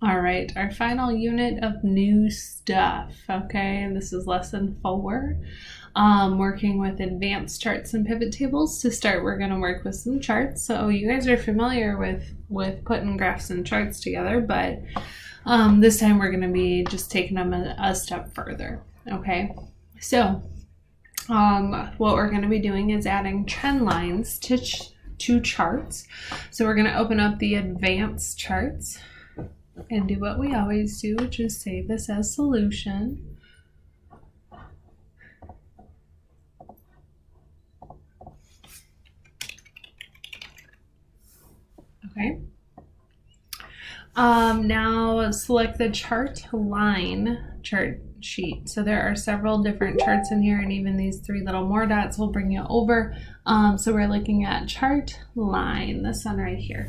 All right, our final unit of new stuff. Okay, this is lesson 4. Working with advanced charts and pivot tables. To start, we're going to work with some charts. So you guys are familiar with putting graphs and charts together, but this time we're going to be just taking them a step further. Okay, so what we're going to be doing is adding trend lines to charts. So we're going to open up the advanced charts and do what we always do, which is save this as solution. Okay. Now select the chart sheet. So there are several different charts in here, and even these 3 little more dots will bring you over. So we're looking at chart line, this one right here.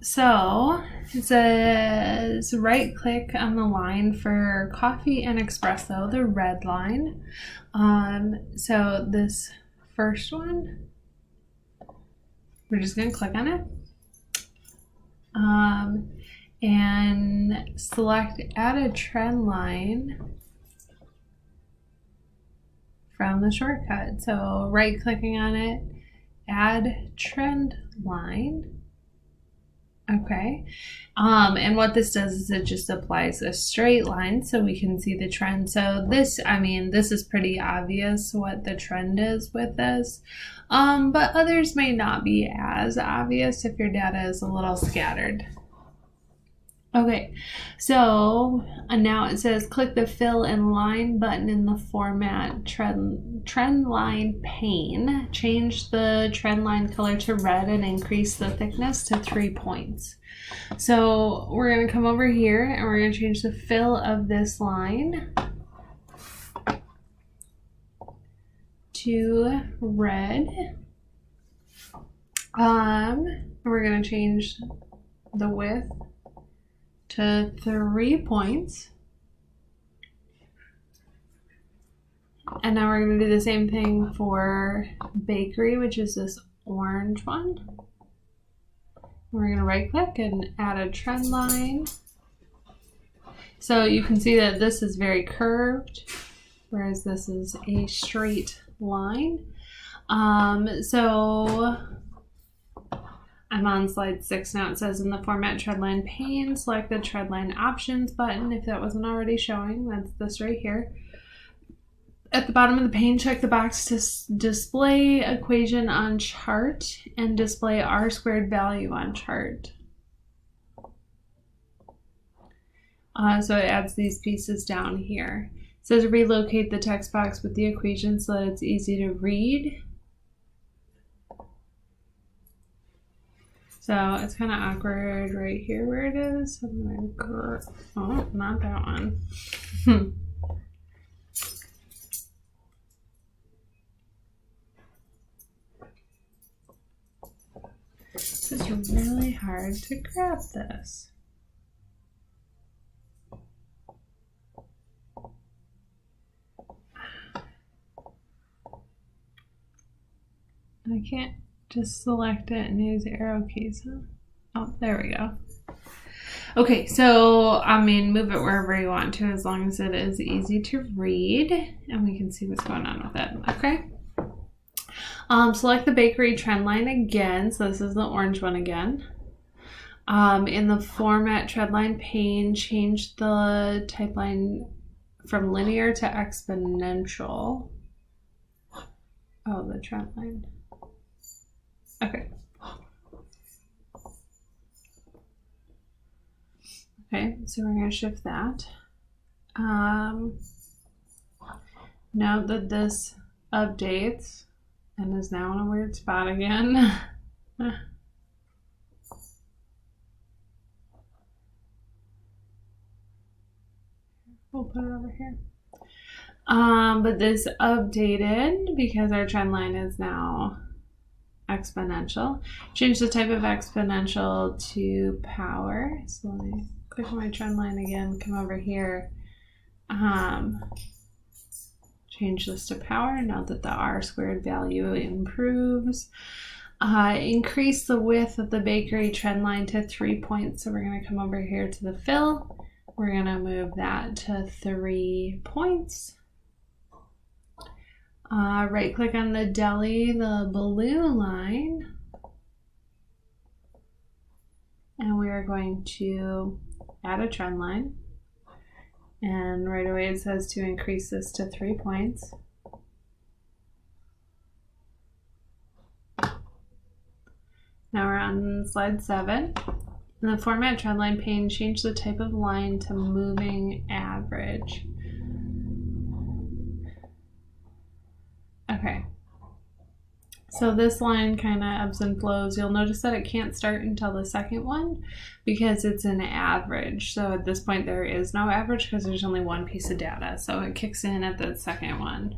So it says right click on the line for coffee and espresso, the red line. So this first one, we're just going to click on it. And select add a trend line from the shortcut. So right clicking on it, add trend line. Okay. And what this does is it just applies a straight line so we can see the trend. So this is pretty obvious what the trend is with this. But others may not be as obvious if your data is a little scattered. Okay, so now it says click the fill in line button in the format trend line pane. Change the trend line color to red and increase the thickness to 3 points. So we're going to come over here and we're going to change the fill of this line to red. We're going to change the width to 3 points. And now we're going to do the same thing for bakery, which is this orange one. We're going to right click and add a trend line. So you can see that this is very curved, whereas this is a straight line. So I'm on slide 6 now. It says in the format trendline pane, select the trendline options button. If that wasn't already showing, that's this right here. At the bottom of the pane, check the box to display equation on chart and display R squared value on chart. So it adds these pieces down here. It says relocate the text box with the equation so that it's easy to read. So it's kind of awkward right here where it is. Oh, not that one. It's really hard to grab this. I can't just select it and use arrow keys, huh? Oh, there we go. Okay, so move it wherever you want to as long as it is easy to read and we can see what's going on with it. Okay. Select the bakery trend line again. So this is the orange one again. In the format trend line pane, change the type line from linear to exponential. Oh, the trend line. Okay. Okay, so we're going to shift that. Note that this updates and is now in a weird spot again. We'll put it over here. But this updated because our trend line is now exponential. Change the type of exponential to power. So let me click on my trend line again, come over here. Change this to power. Note that the R squared value improves. Increase the width of the bakery trend line to 3 points. So we're going to come over here to the fill. We're going to move that to 3 points. Right click on the deli, the blue line. And we are going to add a trend line. And right away it says to increase this to 3 points. Now we're on slide 7. In the format trend line pane, change the type of line to moving average. Okay. So this line kind of ebbs and flows. You'll notice that it can't start until the second one because it's an average. So at this point there is no average because there's only one piece of data. So it kicks in at the second one.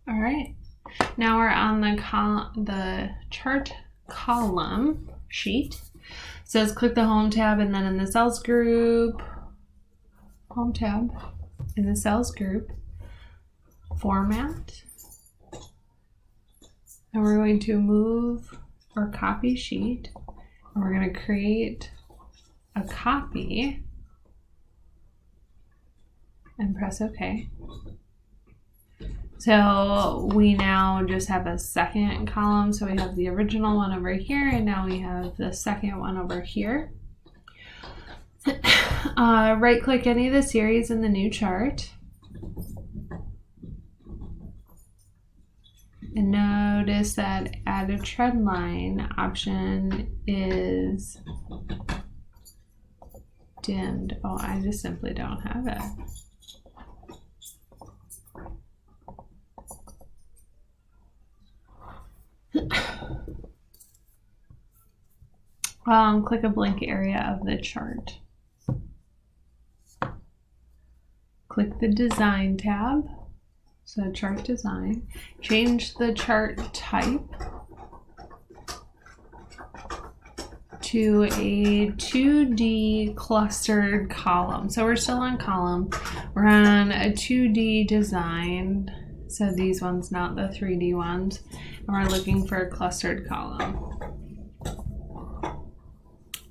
All right, now we're on the chart column sheet. It says click the home tab and then in the cells group, home tab, in the cells group, format. And we're going to move or copy sheet. And we're going to create a copy and press OK. So we now just have a second column. So we have the original one over here, and now we have the second one over here. Right click any of the series in the new chart. And notice that add a trend line option is dimmed. Oh, I just simply don't have it. Click a blank area of the chart. Click the design tab, so chart design. Change the chart type to a 2D clustered column. So we're still on column. We're on a 2D design. So these ones, not the 3D ones. And we're looking for a clustered column.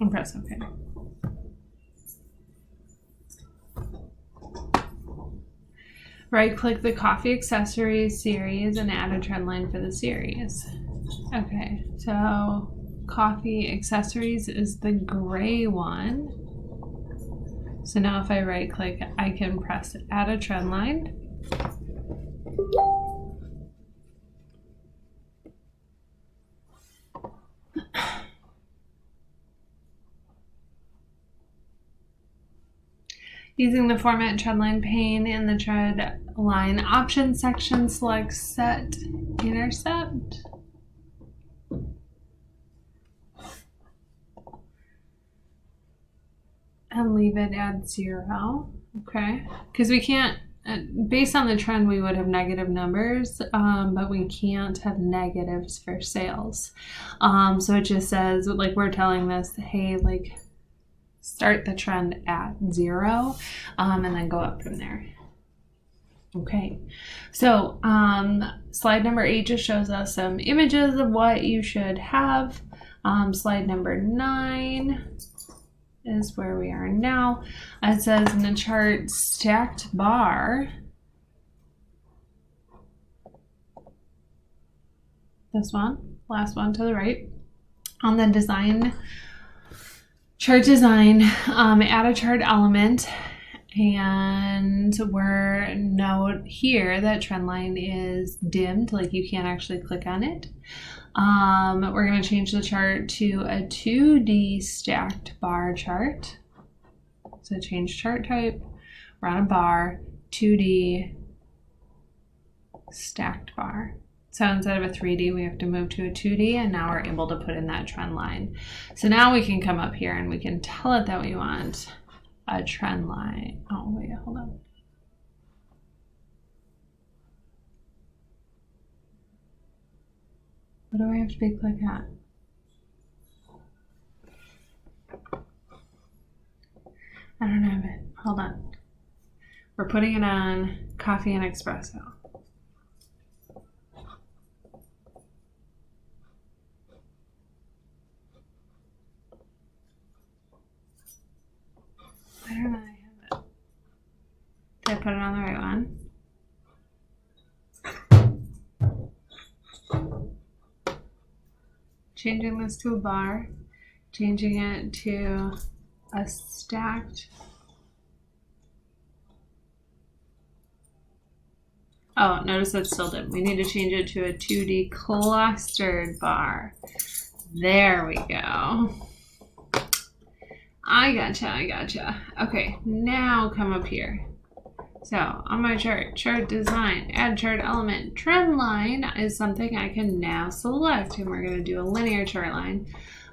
And press OK. Right click the coffee accessories series and add a trend line for the series. Okay, so coffee accessories is the gray one. So now if I right click, I can press add a trend line. Using the format trend line pane in the trend line options section, select set intercept. And leave it at 0. Okay, because we can't, based on the trend, we would have negative numbers, but we can't have negatives for sales. So it just says, like, we're telling this, hey, like, start the trend at 0, and then go up from there. Okay, so slide number 8 just shows us some images of what you should have. Slide number 9 is where we are now. It says in the chart stacked bar. This one, last one to the right. On the design, chart design, add a chart element, and we're note here that trend line is dimmed, like you can't actually click on it. We're going to change the chart to a 2D stacked bar chart. So change chart type, we're on a bar, 2D stacked bar. So instead of a 3D, we have to move to a 2D, and now we're able to put in that trend line. So now we can come up here and we can tell it that we want a trend line. Oh, wait, hold on. What do I have to be click at? I don't have it. Hold on. We're putting it on coffee and espresso. Why don't I have it? Did I put it on the right one? Changing this to a bar, changing it to a stacked. Oh, notice it still didn't. We need to change it to a 2D clustered bar. There we go. I gotcha. Okay, now come up here. So on my chart design, add chart element, trend line is something I can now select, and we're going to do a linear chart line.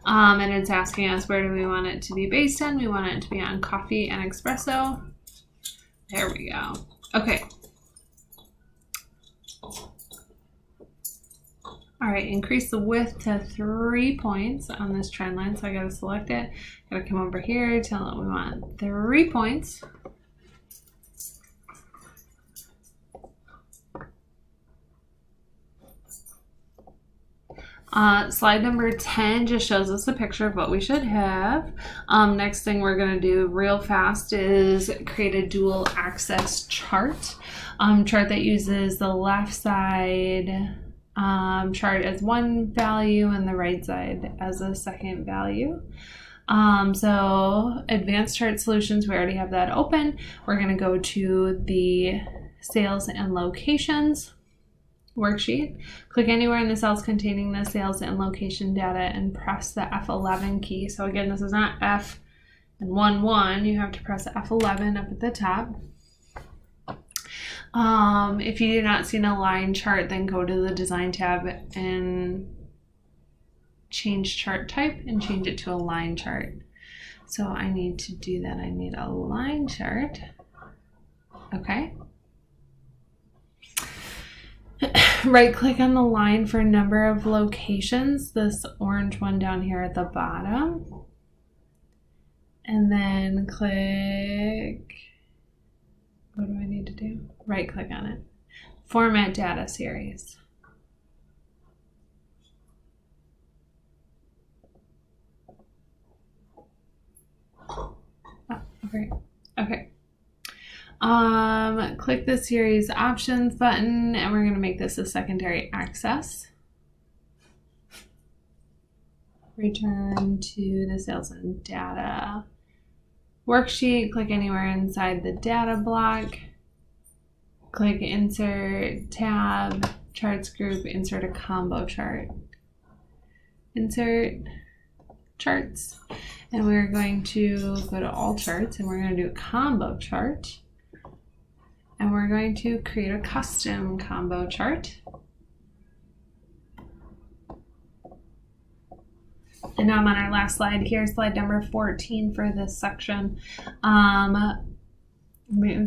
And it's asking us where do we want it to be based on. We want it to be on coffee and espresso. There we go. Okay. All right, increase the width to 3 points on this trend line. So I got to select it. Got to come over here, tell it we want 3 points. Slide number 10 just shows us a picture of what we should have. Next thing we're going to do real fast is create a dual axis chart. Chart that uses the left side chart as one value and the right side as a second value. So advanced chart solutions, we already have that open. We're going to go to the sales and locations worksheet. Click anywhere in the cells containing the sales and location data and press the F11 key. So again, this is not F and 1, you have to press F11 up at the top. If you do not see a line chart, then go to the design tab and change chart type and change it to a line chart. So I need to do that. I need a line chart. Okay. Right click on the line for number of locations, this orange one down here at the bottom. And then click, what do I need to do? Right click on it. Format data series. Oh, okay. Okay. Click the series options button, and we're going to make this a secondary access. Return to the sales and data worksheet. Click anywhere inside the data block. Click insert tab, charts group, insert a combo chart. Insert charts. And we're going to go to all charts, and we're going to do a combo chart. And we're going to create a custom combo chart. And now I'm on our last slide here, slide number 14 for this section. And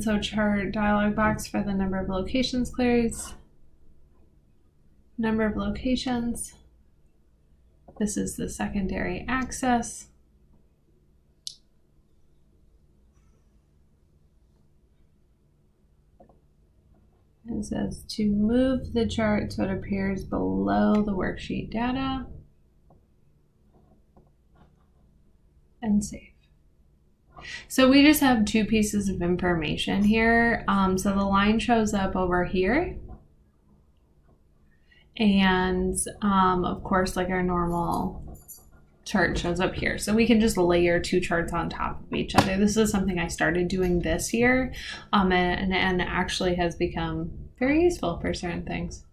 so chart dialog box for the number of locations clears. Number of locations. This is the secondary access. It says to move the chart so it appears below the worksheet data and save. So we just have 2 pieces of information here. So the line shows up over here. And of course, like our normal chart shows up here. So we can just layer 2 charts on top of each other. This is something I started doing this year and actually has become very useful for certain things.